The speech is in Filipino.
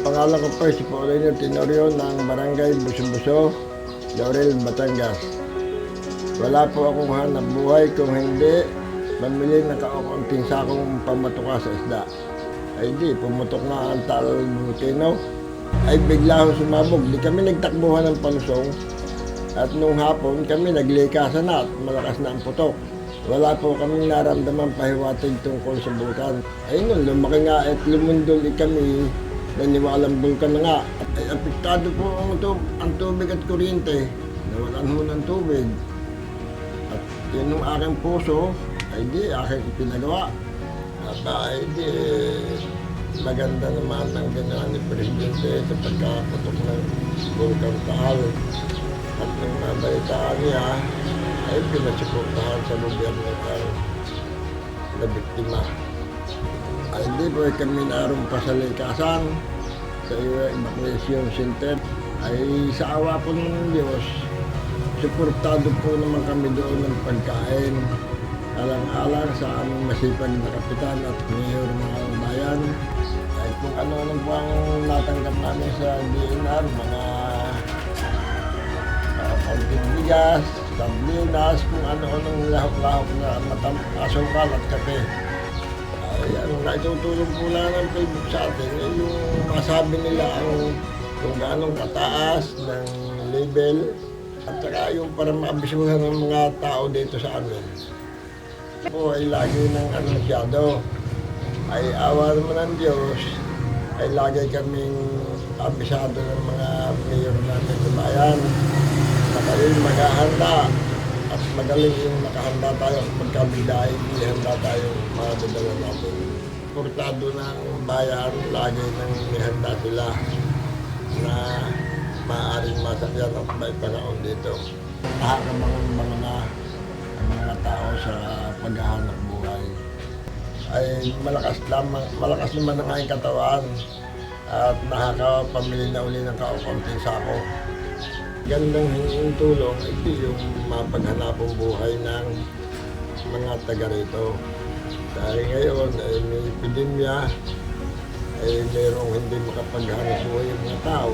pangalan ko po si Paulino Tenorio ng Barangay Buso-Buso, Laurel, Batangas. Wala po akong hanap buhay kung hindi mamili ng kaunting sakong pamatuka sa isda. Ay di, pumutok nga ang Taal Volcano. Ay bigla akong sumabog. Di kami nagtakbuhan ng palusong. At nung hapon kami naglikasan na at malakas na ang putok. Wala po kaming naramdaman pahiwatig tungkol sa bulkan. Ay nun, lumaki nga at lumundol kami. Naniwalang bulkan na nga. Ay apektado po ang tubig at kuryente. Nawalan ho ng tubig. At yun yung aking puso, ay di aking ipinagawa. At ay di maganda naman ang ginawa ni Presidente sa pagkaputok ng bulkan Taal. At nung nabalitaan niya, ay pinasuportahan sa gobyerno na biktima. Ay di po kami naroon pa sa likasan sa evacuation center. Ay sa awa po ng Diyos, suportado po naman kami doon ng pagkain. Alang-alang sa aming masipag na kapitan at mayor mga bayan. Ay kung ano po ang natanggap namin sa DNR, mga konting bigas, sardinas, kung ano-anong lahok-lahok na asukal at kape. Ay, ang naitutulong po lang ng Facebook sa atin ay yung masabi nila kung gaano kataas ng level at saka yung para maabisuhan ng mga tao dito sa amin. Po ay lagi ng masyado. Ay awa naman ng Diyos, ay lagi kaming abisado ng mga mayor natin sa bayan. Na kayo'y maghahanda at magaling yung nakahanda tayo at magkabigdahin, handa tayong mga dadala natin. Portado ng bayan, lagi nang nihanda sila na maaaring masakyan at may panahon dito. Nakakabangan na ang mga tao sa paghahanap buhay. Ay malakas naman ang aking katawan at nakakapamili na uli ng kaunting sako. Gandang hinging tulong, ito yung mapaghanapong buhay ng mga taga rito. Dahil ngayon ay may epidemya, ay mayroong hindi makapaghanap buhay yung mga tao.